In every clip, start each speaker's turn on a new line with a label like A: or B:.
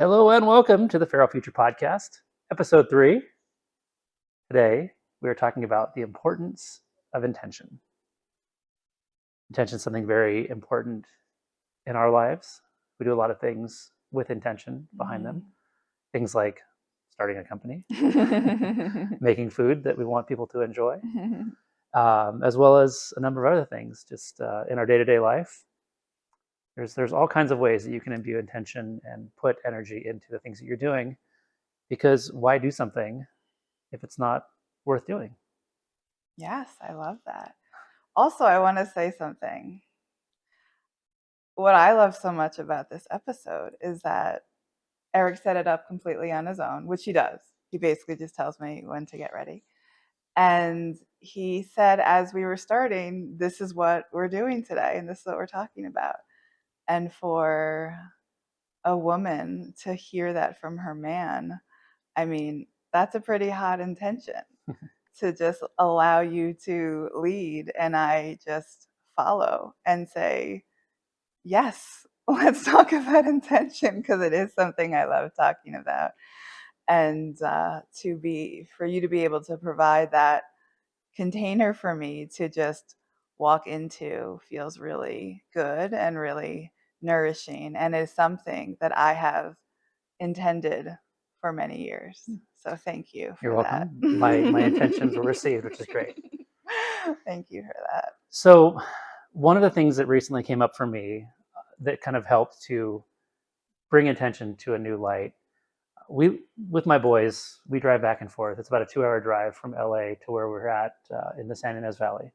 A: Hello and welcome to the Feral Future Podcast, episode 3. Today, we are talking about the importance of intention. Intention is something very important in our lives. We do a lot of things with intention behind them. Things like starting a company, making food that we want people to enjoy, as well as a number of other things just in our day-to-day life. There's all kinds of ways that you can imbue intention and put energy into the things that you're doing, because why do something if it's not worth doing?
B: Yes, I love that. Also, I want to say something. What I love so much about this episode is that Erik set it up completely on his own, which he does. He basically just tells me when to get ready. And he said, as we were starting, this is what we're doing today, and this is what we're talking about. And for a woman to hear that from her man, I mean, that's a pretty hot intention to just allow you to lead, and I just follow and say, yes, let's talk about intention, because it is something I love talking about. And for you to be able to provide that container for me to just walk into feels really good and really nourishing, and is something that I have intended for many years. So thank you
A: You're
B: for that.
A: welcome. My intentions were received, which is great.
B: Thank you for that.
A: So one of the things that recently came up for me that kind of helped to bring intention to a new light, with my boys, we drive back and forth. It's about a 2-hour drive from LA to where we're at in the San Ynez Valley,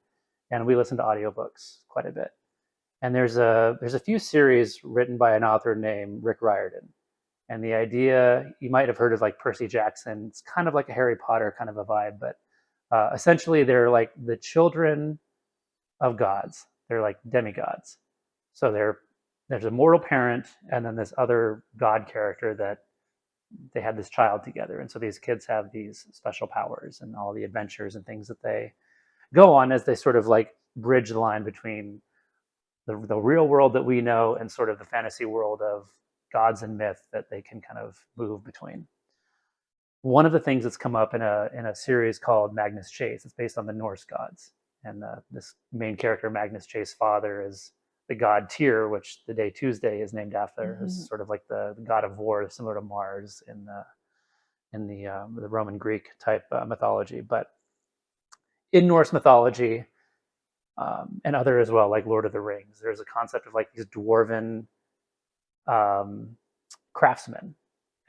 A: and we listen to audiobooks quite a bit. And there's a few series written by an author named Rick Riordan. And the idea, you might have heard of like Percy Jackson. It's kind of like a Harry Potter kind of a vibe, but essentially they're like the children of gods. They're like demigods. So there's a mortal parent and then this other god character that they had this child together. And so these kids have these special powers and all the adventures and things that they go on as they sort of like bridge the line between the real world that we know and sort of the fantasy world of gods and myth that they can kind of move between. One of the things that's come up in a series called Magnus Chase, it's based on the Norse gods, and this main character Magnus Chase's father is the god Tyr, which the day Tuesday is named after. Is sort of like the god of war, similar to Mars in the Roman Greek type mythology. But in Norse mythology, and other as well, like Lord of the Rings, there's a concept of like these dwarven craftsmen,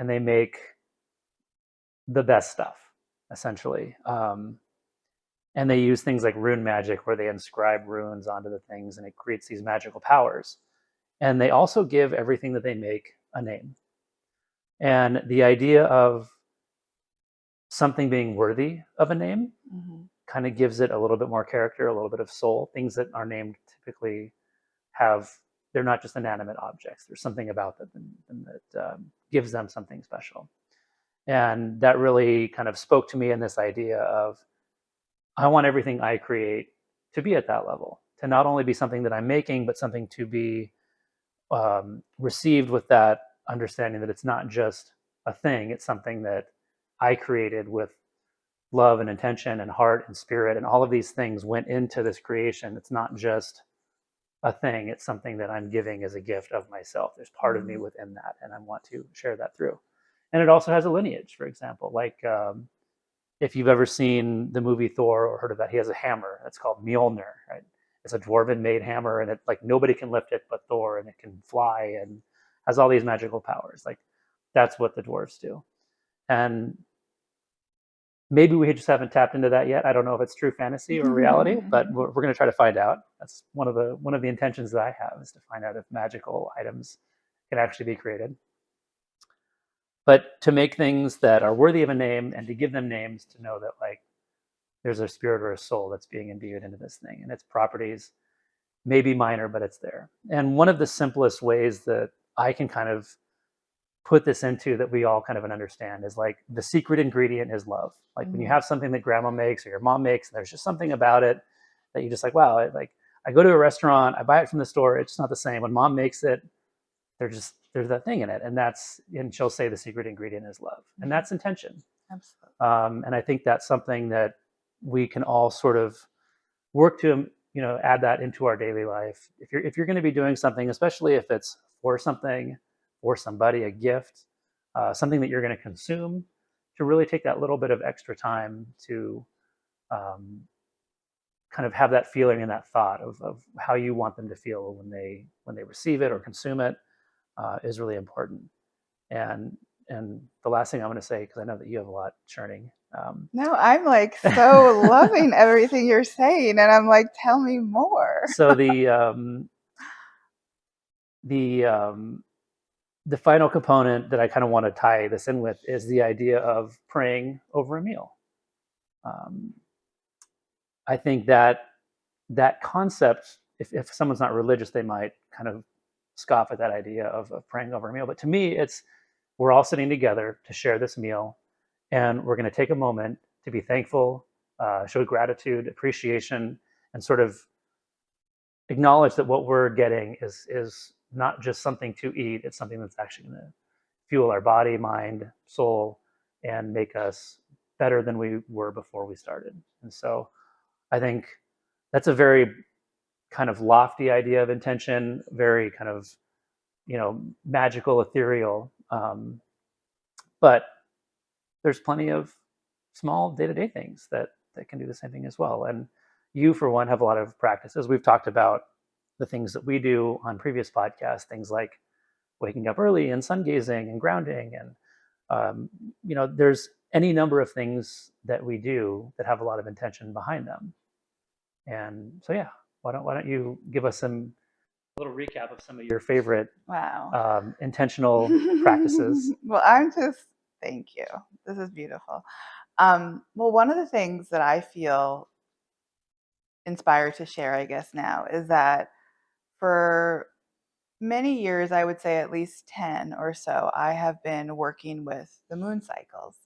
A: and they make the best stuff, essentially. And they use things like rune magic, where they inscribe runes onto the things, and it creates these magical powers. And they also give everything that they make a name. And the idea of something being worthy of a name kind of gives it a little bit more character, a little bit of soul. Things that are named typically they're not just inanimate objects. There's something about them that gives them something special. And that really kind of spoke to me in this idea of, I want everything I create to be at that level, to not only be something that I'm making, but something to be received with that understanding that it's not just a thing, it's something that I created with love and intention and heart and spirit, and all of these things went into this creation. It's not just a thing, it's something that I'm giving as a gift of myself. There's part of me within that, and I want to share that through. And it also has a lineage, for example, like if you've ever seen the movie Thor or heard of that, he has a hammer that's called Mjolnir, right? It's a dwarven made hammer, and it like nobody can lift it but Thor, and it can fly and has all these magical powers. Like that's what the dwarves do. And maybe we just haven't tapped into that yet. I don't know if it's true fantasy or reality, but we're going to try to find out. That's one of the intentions that I have, is to find out if magical items can actually be created. But to make things that are worthy of a name and to give them names, to know that like there's a spirit or a soul that's being imbued into this thing, and its properties may be minor, but it's there. And one of the simplest ways that I can kind of put this into, that we all kind of understand, is like the secret ingredient is love. Like when you have something that grandma makes or your mom makes, and there's just something about it that you just like, wow, like I go to a restaurant, I buy it from the store, it's just not the same. When mom makes it, there's there's that thing in it, and she'll say the secret ingredient is love, and that's intention.
B: Absolutely.
A: And I think that's something that we can all sort of work to, add that into our daily life. If you're going to be doing something, especially if it's for something, for somebody, a gift, something that you're going to consume, to really take that little bit of extra time to um, kind of have that feeling and that thought of how you want them to feel when they receive it or consume it, is really important. And and the last thing I'm going to say, because I know that you have a lot churning.
B: No, I'm like so loving everything you're saying, and I'm like, tell me more.
A: So the the final component that I kind of want to tie this in with is the idea of praying over a meal. Um, I think that concept, if someone's not religious, they might kind of scoff at that idea of praying over a meal. But to me, it's we're all sitting together to share this meal, and we're going to take a moment to be thankful, show gratitude, appreciation, and sort of acknowledge that what we're getting is not just something to eat; it's something that's actually going to fuel our body, mind, soul, and make us better than we were before we started. And so, I think that's a very kind of lofty idea of intention, very kind of magical, ethereal. But there's plenty of small day-to-day things that can do the same thing as well. And you, for one, have a lot of practices. We've talked about the things that we do on previous podcasts, things like waking up early and sun gazing and grounding, and there's any number of things that we do that have a lot of intention behind them. And so, yeah, why don't you give us a little recap of some of your favorite
B: Wow.
A: intentional practices?
B: Well, thank you. This is beautiful. Well, one of the things that I feel inspired to share, I guess, now is that for many years, I would say at least 10 or so, I have been working with the moon cycles.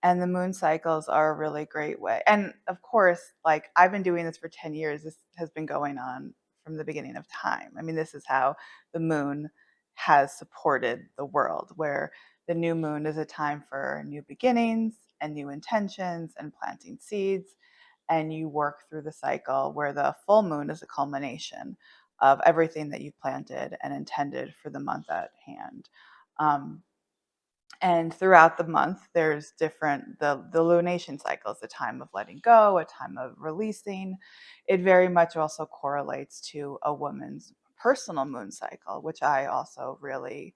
B: And the moon cycles are a really great way. And of course, like I've been doing this for 10 years. This has been going on from the beginning of time. I mean, this is how the moon has supported the world, where the new moon is a time for new beginnings and new intentions and planting seeds. And you work through the cycle where the full moon is a culmination of everything that you planted and intended for the month at hand. Um, and throughout the month, there's the lunation cycles, a time of letting go, a time of releasing. It very much also correlates to a woman's personal moon cycle, which I also really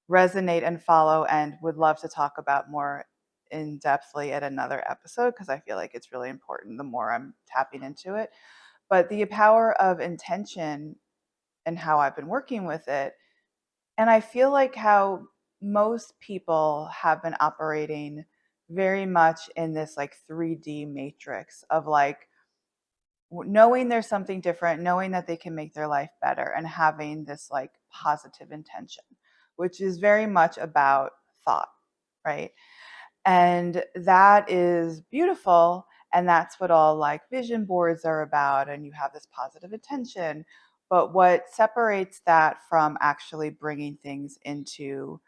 B: resonate and follow and would love to talk about more in depthly at another episode, because I feel like it's really important the more I'm tapping into it. But the power of intention and how I've been working with it, and I feel like how most people have been operating very much in this like 3D matrix of like knowing there's something different, knowing that they can make their life better, and having this like positive intention, which is very much about thought, right? And that is beautiful. And that's what all like vision boards are about. And you have this positive intention. But what separates that from actually bringing things into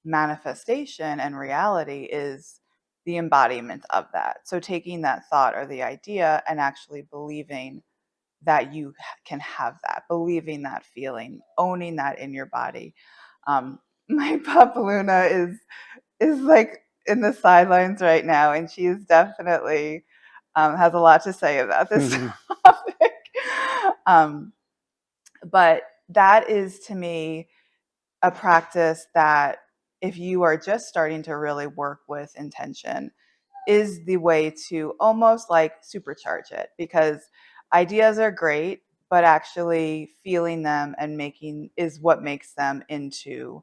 B: manifestation and reality is the embodiment of that. So taking that thought or the idea and actually believing that you can have that, believing that feeling, owning that in your body. My pup Luna is like in the sidelines right now, and she is definitely has a lot to say about this topic. Um, but that is to me a practice that, if you are just starting to really work with intention, is the way to almost like supercharge it, because ideas are great, but actually feeling them and making is what makes them into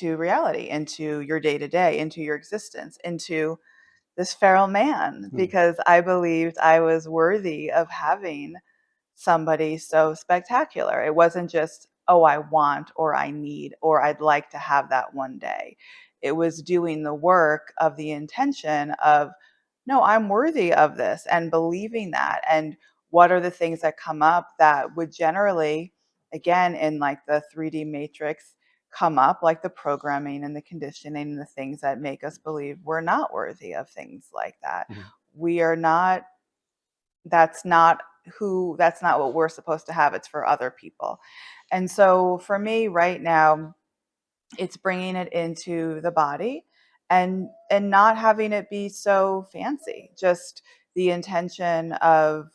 B: reality, into your day to day, into your existence, into this feral man, because I believed I was worthy of having somebody so spectacular. It wasn't just, oh, I want or I need or I'd like to have that one day. It was doing the work of the intention of, no, I'm worthy of this, and believing that. And what are the things that come up that would generally, again, in like the 3D matrix, come up, like the programming and the conditioning and the things that make us believe we're not worthy of things like that.
A: Mhm.
B: We are not, that's not that's not what we're supposed to have. It's for other people. And so for me right now, it's bringing it into the body and not having it be so fancy, just the intention of,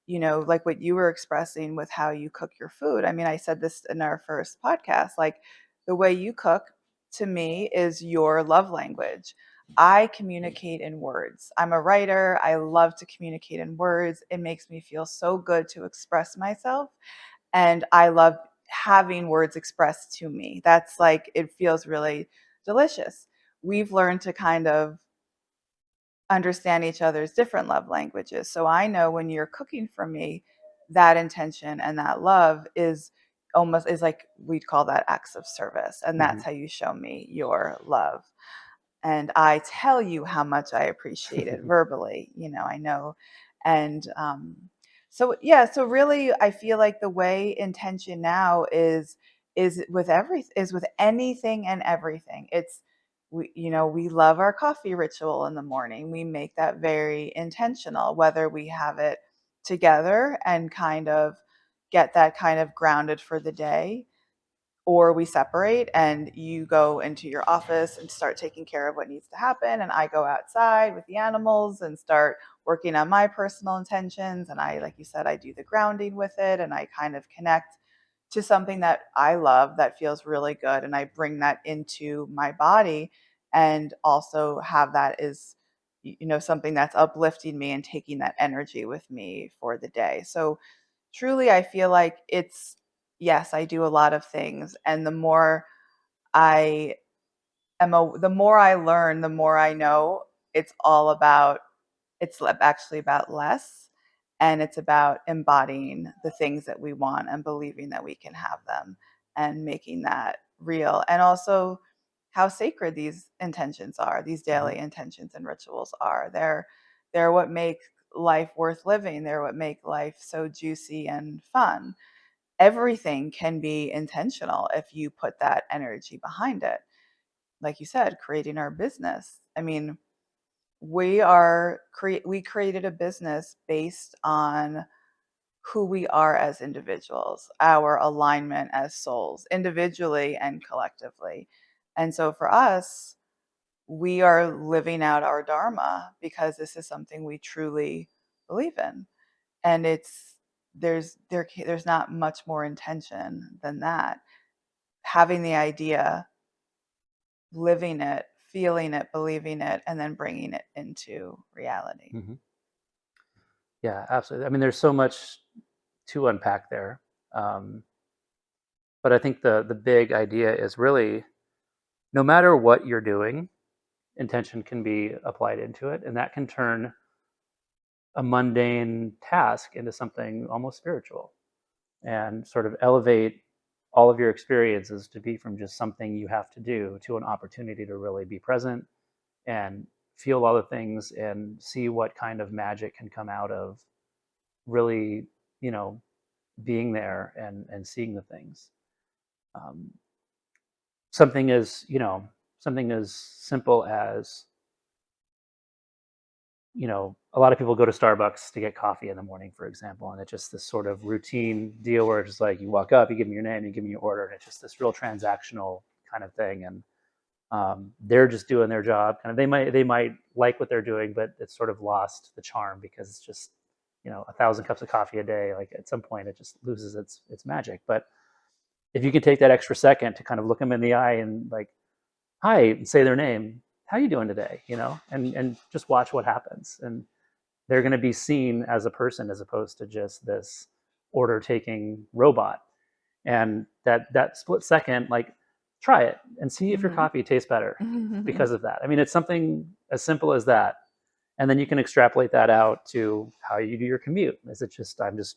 B: like what you were expressing with how you cook your food. I mean, I said this in our first podcast, like the way you cook to me is your love language. I communicate in words. I'm a writer. I love to communicate in words. It makes me feel so good to express myself, and I love having words expressed to me. That's like, it feels really delicious. We've learned to kind of understand each other's different love languages. So I know when you're cooking for me, that intention and that love is almost, is like, we'd call that acts of service. And that's
A: Mhm.
B: how you show me your love. And I tell you how much I appreciate it verbally, I know. And so yeah, so really I feel like the way intention now is with is with anything and everything. It's, we love our coffee ritual in the morning. We make that very intentional, whether we have it together and kind of get that kind of grounded for the day, or we separate and you go into your office and start taking care of what needs to happen, and I go outside with the animals and start working on my personal intentions, and I, like you said, I do the grounding with it, and I kind of connect to something that I love that feels really good, and I bring that into my body, and also have that as, something that's uplifting me and taking that energy with me for the day. So truly, I feel like it's, yes, I do a lot of things, and the more I the more I learn, the more I know it's all about, actually about less, and it's about embodying the things that we want and believing that we can have them and making that real. And also how sacred these intentions are, these
A: Mhm.
B: daily intentions and rituals are. They're what make life worth living. They're what make life so juicy and fun. Everything can be intentional if you put that energy behind it. Like you said, creating our business. I mean, we created a business based on who we are as individuals, our alignment as souls, individually and collectively. And so for us, we are living out our dharma because this is something we truly believe in. And there's not much more intention than that. Having the idea, living it, feeling it, believing it, and then bringing it into reality.
A: Mhm. Yeah, absolutely. I mean, there's so much to unpack there. Um, but I think the big idea is really, no matter what you're doing, intention can be applied into it, and that can turn a mundane task into something almost spiritual, and sort of elevate all of your experiences to be from just something you have to do to an opportunity to really be present and feel all the things and see what kind of magic can come out of really, you know, being there and seeing the things. Um, something as, something as simple as, a lot of people go to Starbucks to get coffee in the morning, for example, and it's just this sort of routine deal where it's just like, you walk up, you give them your name, you give them your order, and it's just this real transactional kind of thing. And they're just doing their job. Kind of, they might like what they're doing, but it's sort of lost the charm because it's just, 1,000 cups of coffee a day. Like at some point, it just loses its magic. But if you can take that extra second to kind of look them in the eye and like, hi, and say their name, how you doing today? And just watch what happens. And they're going to be seen as a person as opposed to just this order taking robot. And that split second, like, try it and see if your
B: Mhm.
A: coffee tastes better because of that. I mean, it's something as simple as that. And then you can extrapolate that out to how you do your commute. Is it just, I'm just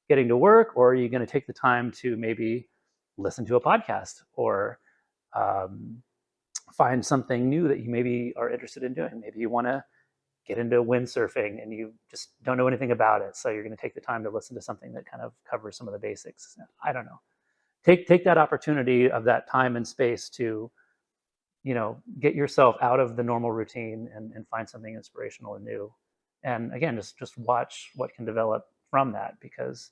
A: getting to work, or are you going to take the time to maybe listen to a podcast, or um, find something new that you maybe are interested in doing? Maybe you want to get into windsurfing and you just don't know anything about it. So you're going to take the time to listen to something that kind of covers some of the basics. I don't know. take that opportunity of that time and space to, get yourself out of the normal routine and find something inspirational and new. And again, just watch what can develop from that, because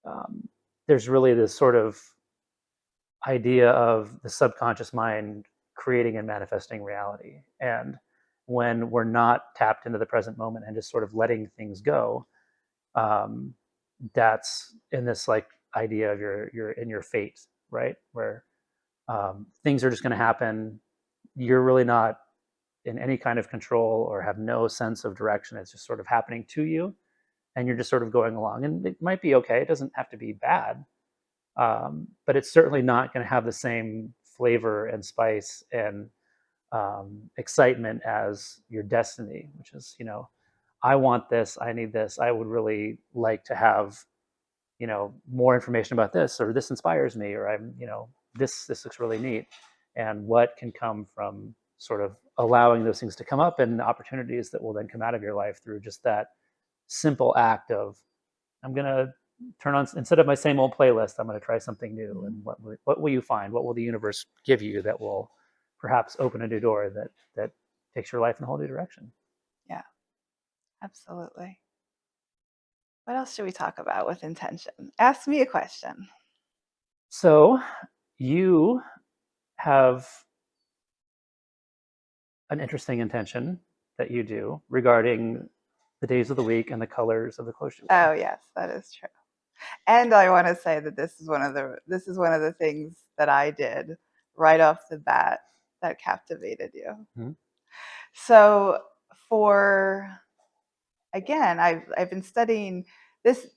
A: um, there's really this sort of idea of the subconscious mind creating and manifesting reality. And when we're not tapped into the present moment and just sort of letting things go, um, that's in this like idea of you're in your fate, right? Where things are just going to happen. You're really not in any kind of control or have no sense of direction. It's just sort of happening to you, and you're just sort of going along. And it might be okay. It doesn't have to be bad, but it's certainly not going to have the same flavor and spice and excitement as your destiny, which is, I want this, I need this, I would really like to have, more information about this, or this inspires me, or I'm, this looks really neat. And what can come from sort of allowing those things to come up, and the opportunities that will then come out of your life through just that simple act of, I'm gonna turn on, instead of my same old playlist, I'm gonna try something new.
B: Mhm.
A: And what will you find? What will the universe give you that will perhaps open a new door that takes your life in a whole new direction?
B: Yeah, absolutely. What else should we talk about with intention? Ask me a question.
A: So you have an interesting intention that you do regarding the days of the week and the colors of the clothes you
B: Oh
A: wear.
B: yes, that is true. And I want to say that this is one of the things that I did right off the bat that captivated you.
A: Mm-hmm.
B: So for again, I've been studying this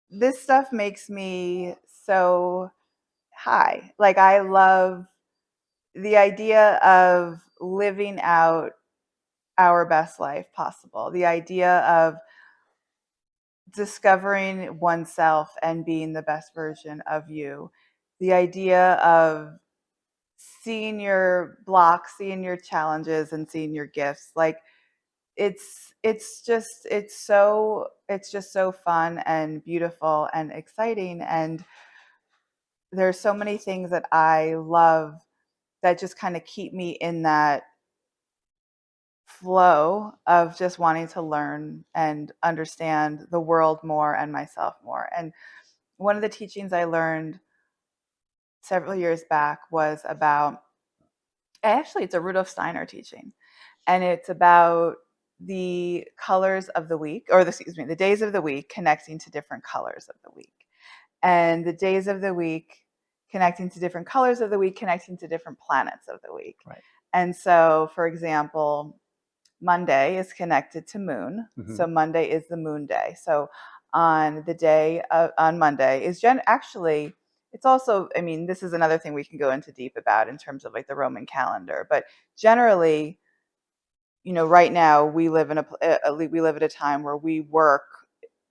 B: this stuff makes me so high. Like I love the idea of living out our best life possible. The idea of discovering oneself and being the best version of you. The idea of seeing your blocks, seeing your challenges and seeing your gifts. Like it's just so fun and beautiful and exciting, and there's so many things that I love that just kind of keep me in that flow of just wanting to learn and understand the world more and myself more. And one of the teachings I learned several years back was about, actually it's a Rudolf Steiner teaching, and it's about the colors of the week, or excuse me, the days of the week connecting to different colors of the week. And the days of the week connecting to different colors of the week, connecting to different planets of the week.
A: Right.
B: And so, for example, Monday is connected to moon.
A: Mm-hmm.
B: So Monday is the moon day. So on Monday is actually, it's also, I mean, this is another thing we can go into deep about in terms of like the Roman calendar, but generally, right now we live at a time where we work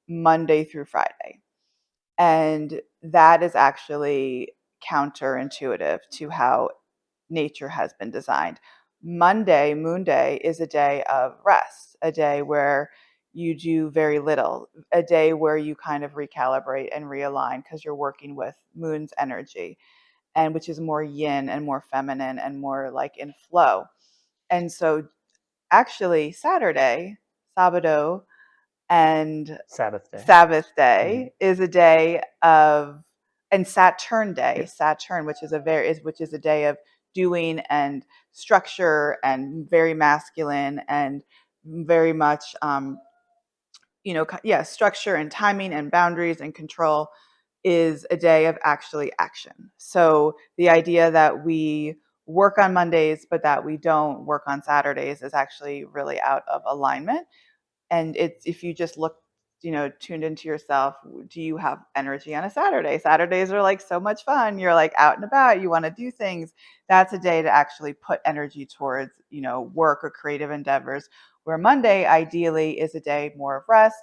B: Monday through Friday. And that is actually counterintuitive to how nature has been designed. Monday, Moon Day, is a day of rest, a day where you do very little, a day where you kind of recalibrate and realign because you're working with Moon's energy, and which is more yin and more feminine and more like in flow. And so actually Saturday, Sabado, and
A: Sabbath day.
B: Sabbath
A: Mm-hmm.
B: day is a day of, and Saturn day,
A: Yep.
B: Saturn, which is a day of doing and structure and very masculine and very much yeah, structure and timing and boundaries and control, is a day of actually action. So the idea that we work on Mondays but that we don't work on Saturdays is actually really out of alignment. And it's, if you just look, tuned into yourself, do you have energy on a Saturday? Saturdays are like so much fun, you're like out and about, you want to do things. That's a day to actually put energy towards, work or creative endeavors. Where Monday ideally is a day more of rest.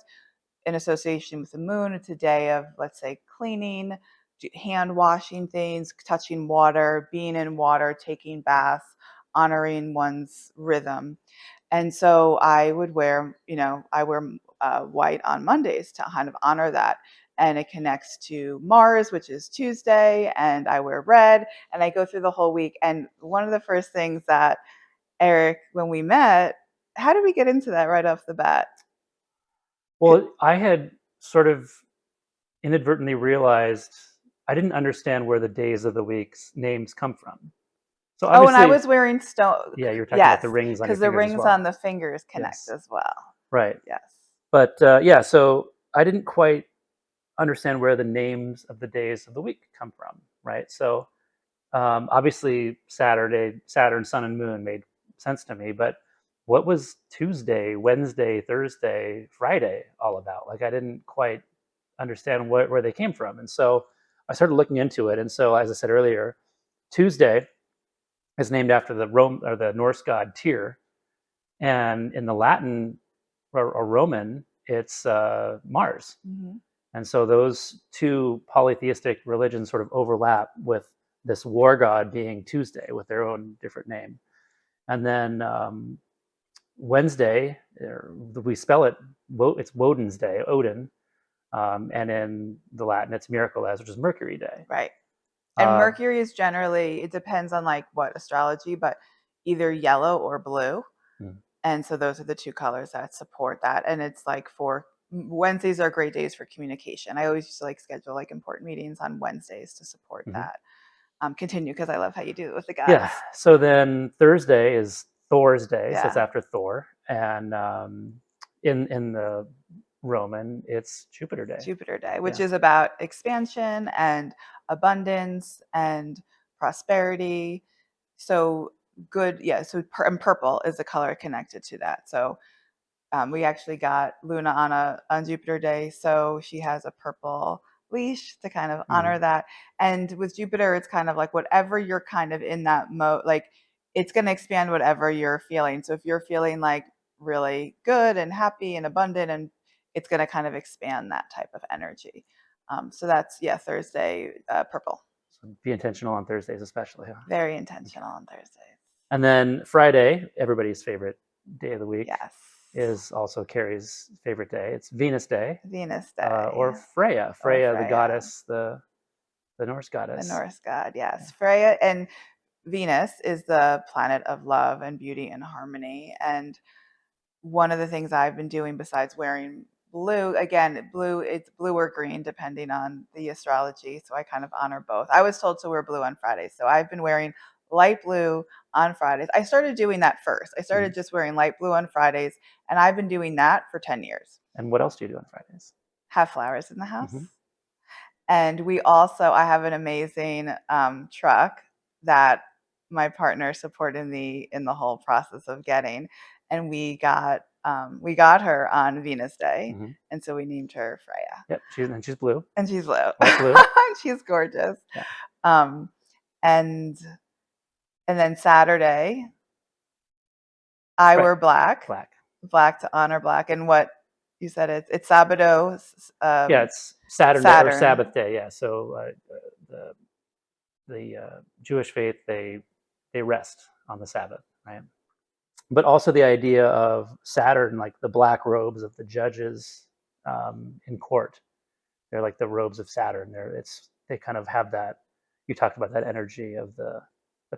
B: In association with the moon, it's a day of, let's say, cleaning, hand washing things, touching water, being in water, taking baths, honoring one's rhythm. And so I wear white on Mondays to kind of honor that. and it connects to Mars, which is Tuesday, and I wear red, and I go through the whole week. And one of the first things that Erik, when we met, how did we get into that right off the bat?
A: Well, I had sort of inadvertently realized I didn't understand where the days of the week's names come from. So
B: Oh, and I
A: obviously,
B: was wearing stone.
A: yeah, you were talking about
B: Yes,
A: the rings on your
B: because the
A: fingers as
B: rings
A: well.
B: on the fingers connect
A: Yes,
B: as well.
A: right.
B: Yes.
A: But yeah, so I didn't quite understand where the names of the days of the week come from, right? So obviously, Saturn, Sun, and Moon made sense to me, but what was Tuesday, Wednesday, Thursday, Friday all about? Like, I didn't quite understand where they came from. And so I started looking into it. And so, as I said earlier, Tuesday is named after the Norse god Tyr, and in the Latin or Roman, it's Mars.
B: Mm-hmm.
A: And so those two polytheistic religions sort of overlap with this war god being Tuesday with their own different name. And then Wednesday, we spell it, it's Woden's Day, Odin. And in the Latin, it's Miracles, which is Mercury Day.
B: Right. And Mercury is generally, it depends on like what astrology, but either yellow or blue.
A: Hmm.
B: And so those are the two colors that support that. And it's like for Wednesdays are great days for communication. I always used to like schedule like important meetings on Wednesdays to support that. Continue, because I love how you do it with the gods.
A: Yeah. So then Thursday is Thor's day, so
B: Yeah.
A: it's after Thor, and in the Roman, it's Jupiter Day.
B: Jupiter Day, which is about expansion and abundance and prosperity. So good, yeah. So and purple is the color connected to that. So we actually got Luna on Jupiter Day, so she has a purple leash to kind of honor that. And with Jupiter, it's kind of like whatever you're kind of in that mode, like it's going to expand whatever you're feeling. So if you're feeling like really good and happy and abundant, and it's going to kind of expand that type of energy. So that's Thursday purple.
A: So be intentional on Thursdays, especially. Huh?
B: Very intentional on Thursdays.
A: And then Friday, everybody's favorite day of the week,
B: Yes,
A: is also Keri's favorite day. It's Venus Day.
B: Venus Day.
A: Or Freya. Freya, the goddess, the Norse goddess.
B: The Norse god, yes. Yeah. Freya and Venus is the planet of love and beauty and harmony. And one of the things I've been doing besides wearing blue, again, blue, it's blue or green depending on the astrology. So I kind of honor both. I was told to wear blue on Fridays. So I've been wearing light blue on Fridays. I started doing that first. I started just wearing light blue on Fridays, and I've been doing that for 10 years.
A: And what else do you do on Fridays?
B: Have flowers in the house. And we also, I have an amazing truck that my partner supported in the whole process of getting, and we got her on Venus Day, and so we named her Freya.
A: Yep, she's blue.
B: And she's blue.
A: Light blue.
B: She's gorgeous.
A: Yeah.
B: And then Saturday, I wear black. Black to honor black. And what you said, it's Sabado.
A: Yeah, it's Saturn. Or Sabbath day. Yeah, so the Jewish faith, they rest on the Sabbath, right? But also the idea of Saturn, like the black robes of the judges in court. They're like the robes of Saturn. They kind of have that. You talked about that energy of the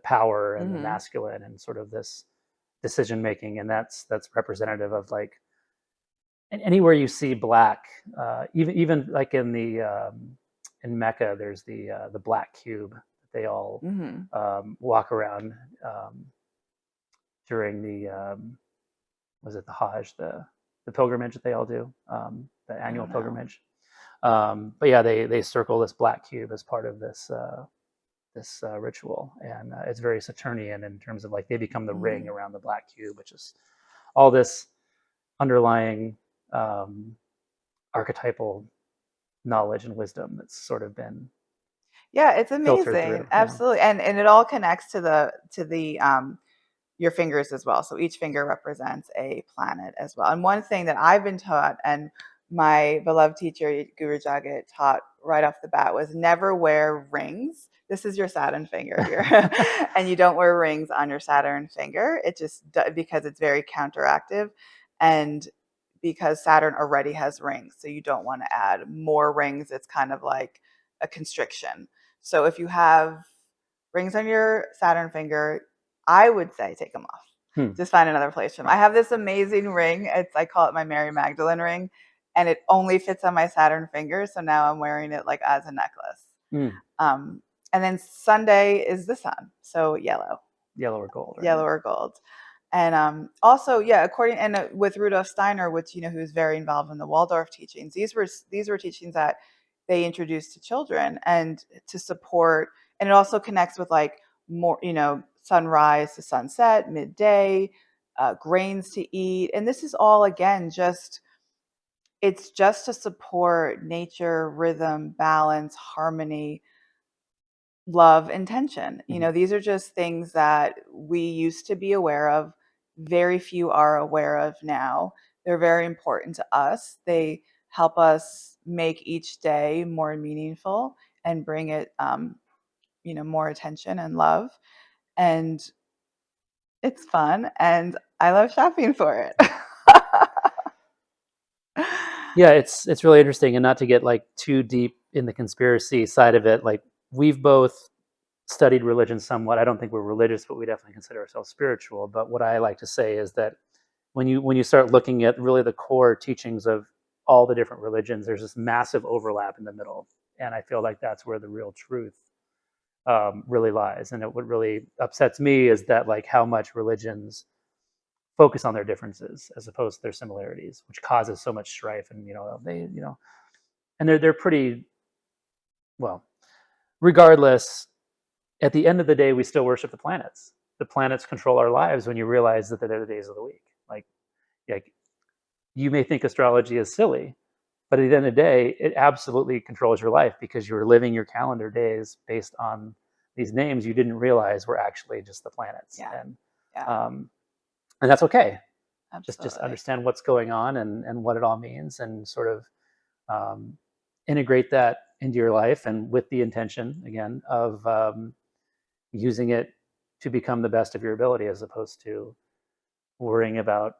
A: power and the masculine and sort of this decision making, and that's representative of like anywhere you see black, even like in Mecca, there's the black cube that they all walk around during the was it the Hajj, the pilgrimage that they all do, the annual pilgrimage. But yeah, they circle this black cube as part of this ritual, and it's very Saturnian in terms of like they become the ring around the black cube, which is all this underlying archetypal knowledge and wisdom that's sort of been
B: it's amazing
A: through,
B: absolutely. And it all connects to the your fingers as well. So each finger represents a planet as well. And one thing that I've been taught, and my beloved teacher Guru Jagat taught right off the bat, was never wear rings. This is your Saturn finger here. And you don't wear rings on your Saturn finger. It just, because it's very counteractive. And because Saturn already has rings. So you don't want to add more rings. It's kind of like a constriction. So if you have rings on your Saturn finger, I would say take them off. Just find another place for them. I have this amazing ring. I call it my Mary Magdalene ring, and it only fits on my Saturn finger. So now I'm wearing it like as a necklace. And then Sunday is the sun, so yellow
A: Yellow or gold, right?
B: yellow or gold. And also, yeah, according and with Rudolf Steiner, which who's very involved in the Waldorf teachings, these were teachings that they introduced to children and to support, and it also connects with like more, sunrise to sunset, midday, grains to eat, and this is all again it's just to support nature, rhythm, balance, harmony, love, intention. These are just things that we used to be aware of. Very few are aware of now. They're very important to us. They help us make each day more meaningful and bring it, more attention and love. And it's fun. And I love shopping for it.
A: Yeah, it's really interesting, and not to get like too deep in the conspiracy side of it. Like, we've both studied religion somewhat. I don't think we're religious, but we definitely consider ourselves spiritual. But what I like to say is that when you start looking at really the core teachings of all the different religions, there's this massive overlap in the middle, and I feel like that's where the real truth really lies. And what really upsets me is that, like, how much religions focus on their differences as opposed to their similarities, which causes so much strife. And and they're pretty well. Regardless, at the end of the day, we still worship the planets. The planets control our lives when you realize that they're the days of the week. Like you may think astrology is silly, but at the end of the day, it absolutely controls your life because you're living your calendar days based on these names you didn't realize were actually just the planets.
B: Yeah.
A: And that's okay. Just
B: Absolutely.
A: understand what's going on and what it all means, and sort of integrate that into your life, and with the intention again of using it to become the best of your ability, as opposed to worrying about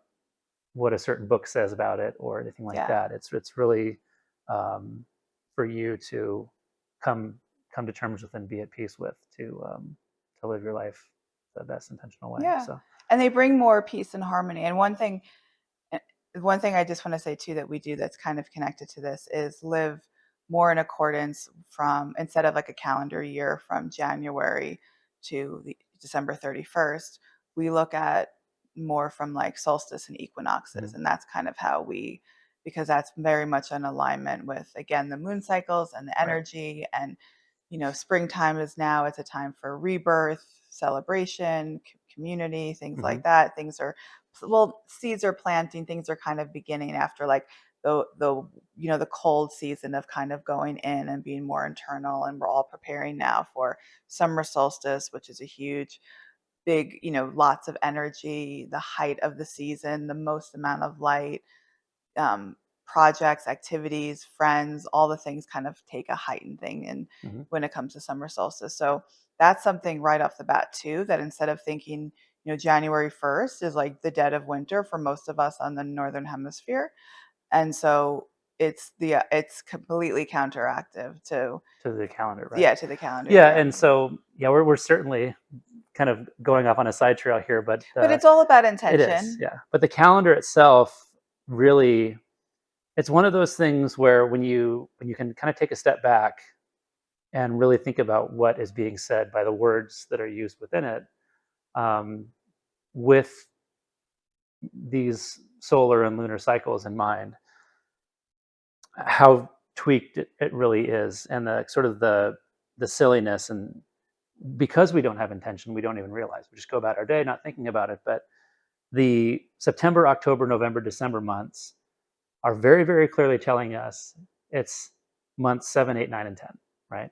A: what a certain book says about it or anything like that. It's really for you to come to terms with and be at peace with, to live your life the best intentional way.
B: Yeah.
A: So
B: And they bring more peace and harmony. And one thing I just want to say too that we do that's kind of connected to this is live more in accordance from, instead of like a calendar year from January to December 31st, we look at more from like solstice and equinoxes. And that's kind of how because that's very much in alignment with, again, the moon cycles and the
A: right.
B: energy. And springtime is now, it's a time for rebirth, celebration, community, things like that. Things are, well, seeds are planting, things are kind of beginning after like the cold season of kind of going in and being more internal. And we're all preparing now for summer solstice, which is a huge, big, lots of energy, the height of the season, the most amount of light, um, projects, activities, friends, all the things kind of take a heightened thing and when it comes to summer solstice. So that's something right off the bat too, that instead of thinking, January 1st is like the dead of winter for most of us on the northern hemisphere. And so it's completely counteractive
A: To the calendar, right?
B: to the calendar
A: Yeah,
B: year.
A: and so yeah, we're certainly kind of going off on a side trail here, but
B: But it's all about
A: it is,
B: intention.
A: yeah. But the calendar itself really, it's one of those things where when you can kind of take a step back and really think about what is being said by the words that are used within it, um, with these solar and lunar cycles in mind, how tweaked it really is, and the sort of the silliness. And because we don't have intention, we don't even realize. We just go about our day not thinking about it. But the September, October, November, December months are very, very clearly telling us it's months 7, 8, 9, and 10, right?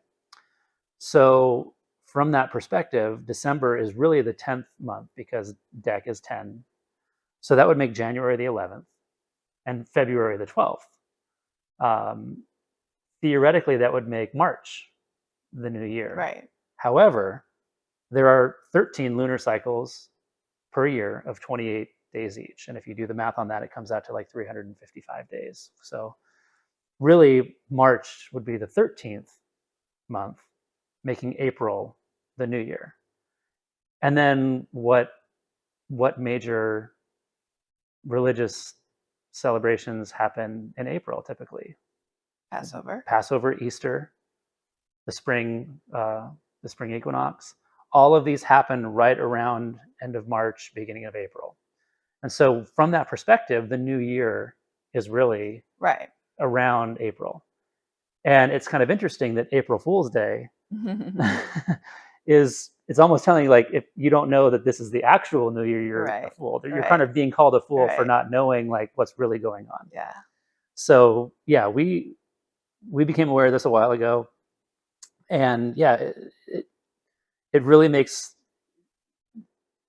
A: So from that perspective, December is really the 10th month because deck is 10. So that would make January the 11th and February the 12th. Um, Theoretically, that would make March the new year.
B: Right.
A: However, there are 13 lunar cycles per year of 28 days each. And if you do the math on that, it comes out to like 355 days. So really, March would be the 13th month, making April the new year. And then what major religious celebrations happen in April typically?
B: Passover.
A: Passover, Easter, the spring equinox. All of these happen right around end of March, beginning of April. And so from that perspective, the new year is really
B: Right.
A: around April. And it's kind of interesting that April Fool's Day it's almost telling you, like, if you don't know that this is the actual new year, you're a
B: Right.
A: fool. You're kind
B: Right.
A: of being called a fool for
B: Right.
A: not knowing like what's really going on.
B: Yeah.
A: So yeah, we became aware of this a while ago, and yeah, it really makes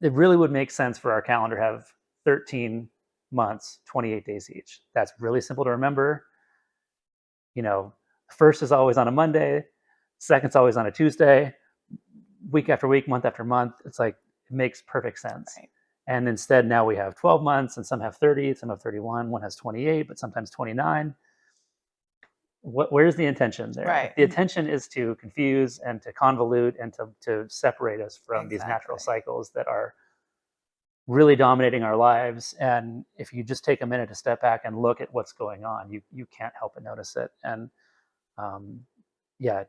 A: it really would make sense for our calendar to have 13 months, 28 days each. That's really simple to remember. You know, first is always on a Monday, second's always on a Tuesday, week after week, month after month. It's like, it makes perfect sense.
B: Right.
A: And instead, now we have 12 months, and some have 30, some have 31, one has 28, but sometimes 29. Where's the intention there?
B: Right.
A: If the intention is to confuse and to convolute and to separate us from these natural
B: Exactly.
A: cycles that are really dominating our lives, and if you just take a minute to step back and look at what's going on, you can't help but notice it. And um, yeah,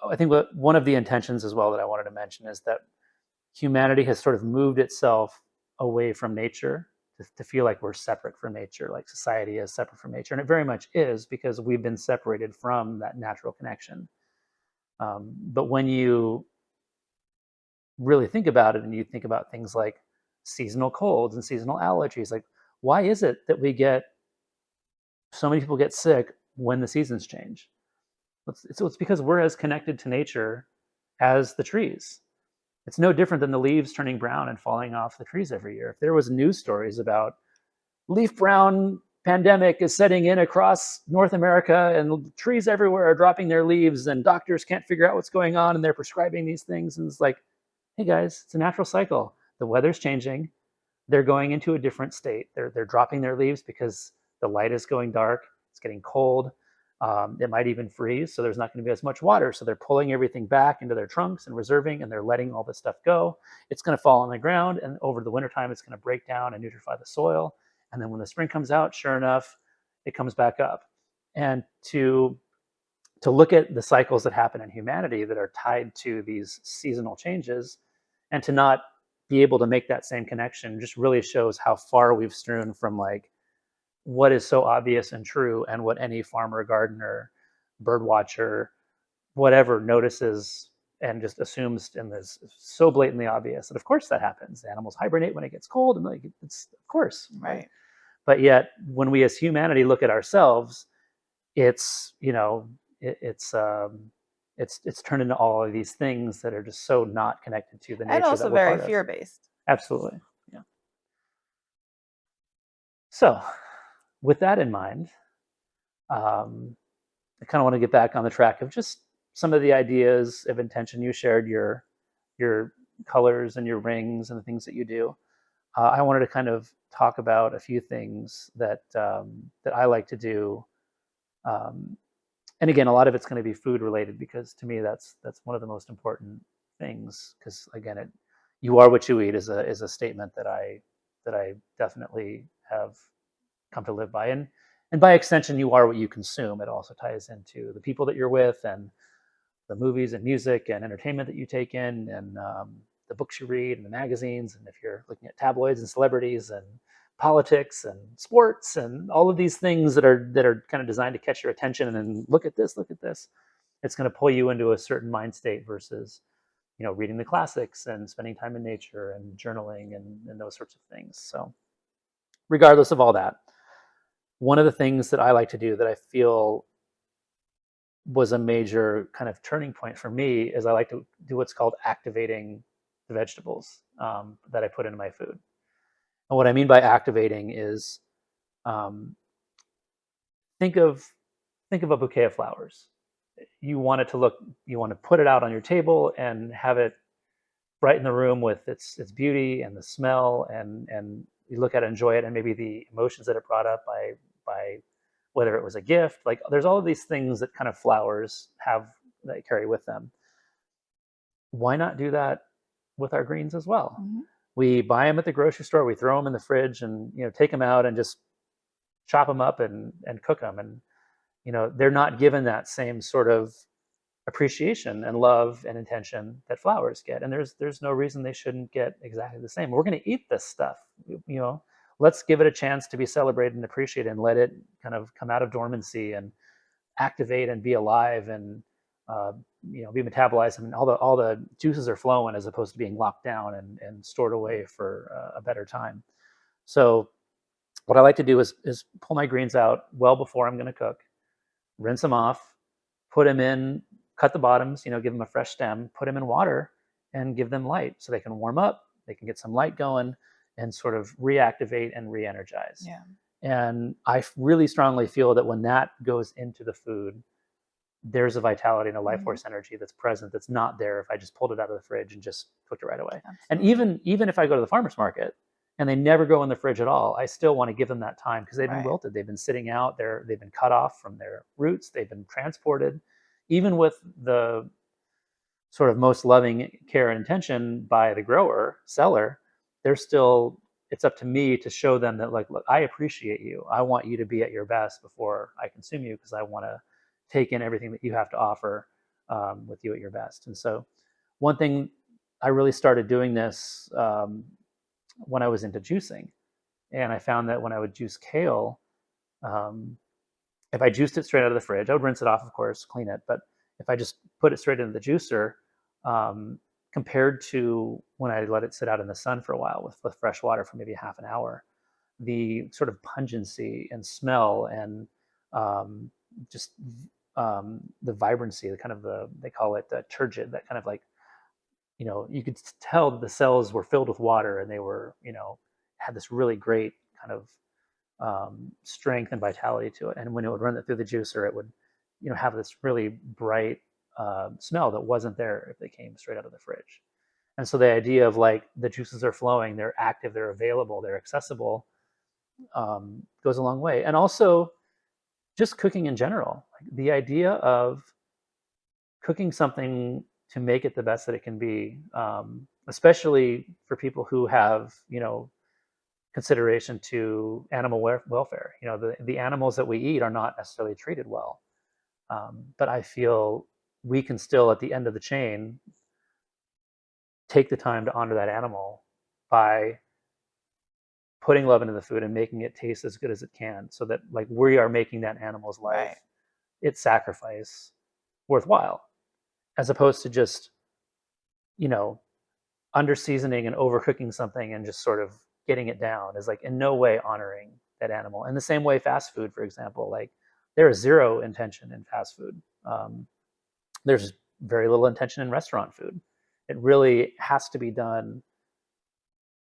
A: I think one of the intentions as well that I wanted to mention is that humanity has sort of moved itself away from nature to feel like we're separate from nature, like society is separate from nature. And it very much is, because we've been separated from that natural connection. But when you really think about it and you think about things like seasonal colds and seasonal allergies, like, why is it that so many people get sick when the seasons change? It's because we're as connected to nature as the trees. It's no different than the leaves turning brown and falling off the trees every year. If there was news stories about leaf brown pandemic is setting in across North America and trees everywhere are dropping their leaves and doctors can't figure out what's going on and they're prescribing these things, and it's like, hey guys, it's a natural cycle. The weather's changing. They're going into a different state. They're dropping their leaves because the light is going dark. It's getting cold. It might even freeze, so there's not going to be as much water. So they're pulling everything back into their trunks and reserving, and they're letting all this stuff go. It's going to fall on the ground, and over the wintertime, it's going to break down and nutrify the soil. And then when the spring comes out, sure enough, it comes back up. And to look at the cycles that happen in humanity that are tied to these seasonal changes, and to not be able to make that same connection, just really shows how far we've strewn from like what is so obvious and true, and what any farmer, gardener, bird watcher, whatever notices and just assumes, and is so blatantly obvious that of course that happens. Animals hibernate when it gets cold, and like, it's of course, right?
B: Right.
A: But yet when we as humanity look at ourselves, it's it's turned into all of these things that are just so not connected to the
B: And
A: nature that
B: also
A: we're
B: very
A: part of.
B: fear-based.
A: Absolutely. Yeah. So with that in mind, I kind of want to get back on the track of just some of the ideas of intention. You shared your colors and your rings and the things that you do. I wanted to kind of talk about a few things that I like to do. Um, and again, a lot of it's going to be food related, because to me that's one of the most important things. Because again, you are what you eat is a statement that I definitely have come to live by. And by extension, you are what you consume. It also ties into the people that you're with, and the movies and music and entertainment that you take in, and the books you read, and the magazines, and if you're looking at tabloids and celebrities and politics and sports and all of these things that are kind of designed to catch your attention, and then look at this, it's going to pull you into a certain mind state versus reading the classics and spending time in nature and journaling and those sorts of things. So regardless of all that, one of the things that I like to do that I feel was a major kind of turning point for me is I like to do what's called activating the vegetables that I put into my food. And what I mean by activating is, um, think of a bouquet of flowers. You want to put it out on your table and have it brighten the room with its beauty and the smell and you look at it, enjoy it, and maybe the emotions that it brought up by whether it was a gift. Like there's all of these things that kind of flowers have that carry with them. Why not do that with our greens as well?
B: Mm-hmm.
A: We buy them at the grocery store, we throw them in the fridge, and take them out and just chop them up and cook them. And they're not given that same sort of appreciation and love and intention that flowers get. And there's no reason they shouldn't get exactly the same. We're going to eat this stuff. you know let's give it a chance to be celebrated and appreciated, and let it kind of come out of dormancy and activate and be alive, and uh, be metabolized, and all the juices are flowing, as opposed to being locked down and stored away for a better time. So what I like to do is pull my greens out well before I'm going to cook, rinse them off, put them in, cut the bottoms, give them a fresh stem, put them in water, and give them light so they can warm up, they can get some light going, and sort of reactivate and re-energize.
B: Yeah.
A: And I really strongly feel that when that goes into the food, there's a vitality and a life force energy that's present, that's not there if I just pulled it out of the fridge and just cooked it right away.
B: Absolutely.
A: And even if I go to the farmer's market and they never go in the fridge at all, I still want to give them that time, because they've been wilted, they've been sitting out there, they've been cut off from their roots, they've been transported. Even with the sort of most loving care and intention by the grower seller, they're still, it's up to me to show them that, like, look, I appreciate you, I want you to be at your best before I consume you, because I want to take in everything that you have to offer, with you at your best. And so one thing, I really started doing this when I was into juicing, and I found that when I would juice kale, um, if I juiced it straight out of the fridge, I would rinse it off, of course, clean it. But if I just put it straight into the juicer, um, compared to when I let it sit out in the sun for a while with fresh water for maybe half an hour, the sort of pungency and smell and um, just the vibrancy, the kind of they call it turgid, that kind of like, you could tell that the cells were filled with water, and they were, had this really great kind of strength and vitality to it. And when it would run it through the juicer, it would, have this really bright smell that wasn't there if they came straight out of the fridge. And so the idea of, like, the juices are flowing, they're active, they're available, they're accessible, goes a long way. And also just cooking in general, like the idea of cooking something to make it the best that it can be, especially for people who have, consideration to animal welfare. The animals that we eat are not necessarily treated well. But I feel we can still, at the end of the chain, take the time to honor that animal by putting love into the food and making it taste as good as it can, so that, like, we are making that animal's life, its sacrifice, worthwhile, as opposed to just, you know, under seasoning and overcooking something and just sort of getting it down, is, like, in no way honoring that animal. In the same way, fast food, for example, like, there is zero intention in fast food. There's very little intention in restaurant food. It really has to be done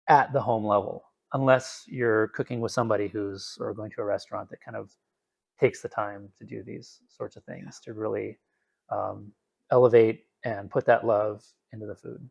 A: at the home level, unless you're cooking with somebody or going to a restaurant that kind of takes the time to do these sorts of things, to really um, elevate and put that love into the food.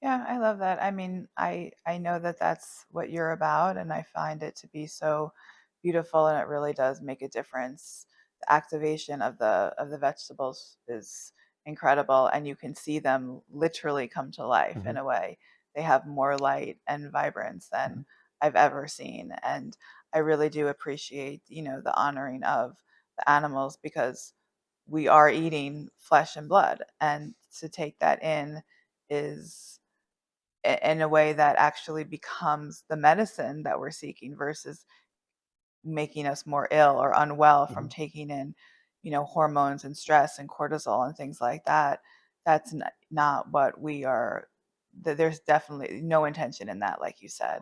B: Yeah, I love that. I mean, I know that that's what you're about, and I find it to be so beautiful, and it really does make a difference. The activation of the vegetables is incredible, and you can see them literally come to life
A: Mm-hmm.
B: in a way. They have more light and vibrance
A: Mm-hmm.
B: than I've ever seen, and I really do appreciate, the honoring of the animals, because we are eating flesh and blood, and to take that in is in a way that actually becomes the medicine that we're seeking, versus making us more ill or unwell from
A: Mm-hmm.
B: taking in, hormones and stress and cortisol and things like that. That's not what we are. There's definitely no intention in that, like you said.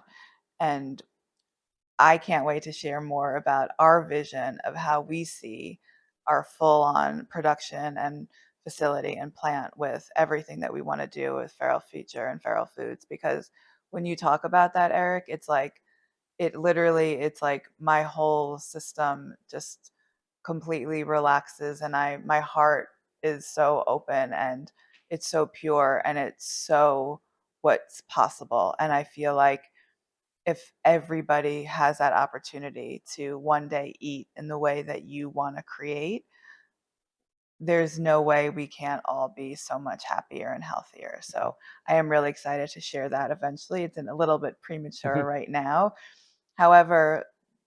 B: And I can't wait to share more about our vision of how we see our full on production and facility and plant with everything that we want to do with Feral Future and Feral Foods. Because when you talk about that, Eric, it's like, it's like my whole system just completely relaxes, and my heart is so open, and it's so pure, and it's so what's possible. And I feel like if everybody has that opportunity to one day eat in the way that you want to create, there's no way we can't all be so much happier and healthier. So I am really excited to share that eventually. It's a little bit premature
A: Mhm.
B: right now. However,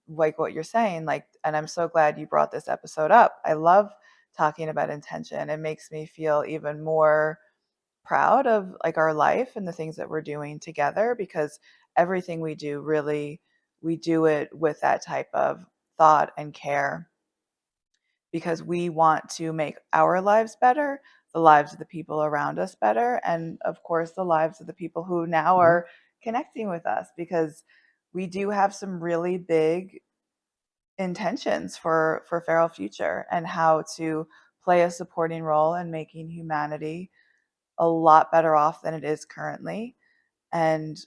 B: like what you're saying, like, and I'm so glad you brought this episode up. I love talking about intention. It makes me feel even more proud of like our life and the things that we're doing together, because everything we do, really, we do it with that type of thought and care, because we want to make our lives better, the lives of the people around us better, and of course, the lives of the people who now
A: Mhm.
B: are connecting with us, because we do have some really big intentions for Feral Future and how to play a supporting role in making humanity a lot better off than it is currently. And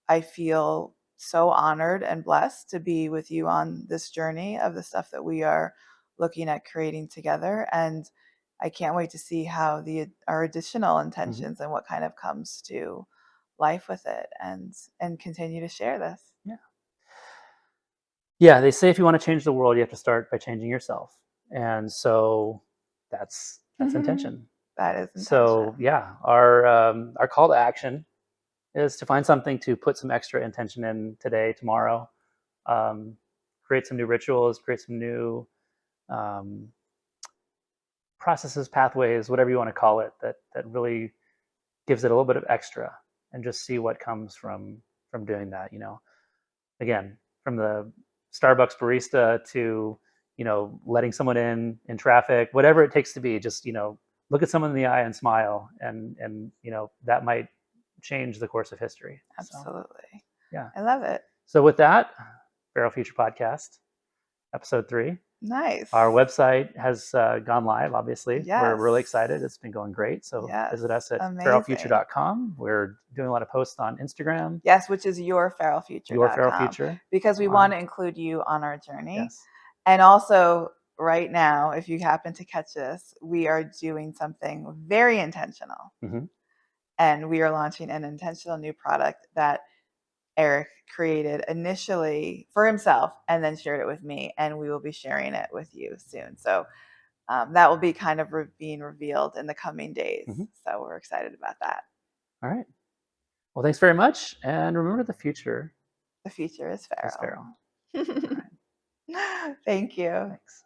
B: I feel so honored and blessed to be with you on this journey of the stuff that we are looking at creating together. And I can't wait to see how our additional
A: Mhm.
B: intentions and what kind of comes to life with it, and continue to share this.
A: Yeah. Yeah, they say if you want to change the world, you have to start by changing yourself. And so that's intention.
B: That is
A: So
B: intention.
A: yeah, our call to action is to find something to put some extra intention in today, tomorrow. Um, Create some new rituals, create some new um, processes, pathways, whatever you want to call it, that really gives it a little bit of extra, and just see what comes from doing that. Again, from the Starbucks barista to letting someone in traffic, whatever it takes to be, just look at someone in the eye and smile, and that might change the course of history. So
B: Absolutely.
A: yeah.
B: I love it.
A: So with that, Feral Future Podcast, episode 3.
B: Nice.
A: Our website has gone live, obviously. We're
B: Yes.
A: really excited. It's been going great. So
B: Yes.
A: visit us at
B: Amazing.
A: feralfuture.com. We're doing a lot of posts on Instagram,
B: Yes, which is
A: Your Feral
B: yourferalfuture.com,
A: Future.
B: because we want
A: On
B: to include you on our journey.
A: Yes.
B: And also, right now, if you happen to catch this, we are doing something very intentional.
A: Hmm.
B: And we are launching an intentional new product that Erik created initially for himself and then shared it with me. And we will be sharing it with you soon. So that will be kind of being revealed in the coming days.
A: Hmm.
B: So we're excited about that.
A: All right. Well, thanks very much. And remember, the future
B: The future is
A: is
B: feral.
A: feral. All right.
B: Thank you.
A: Thanks.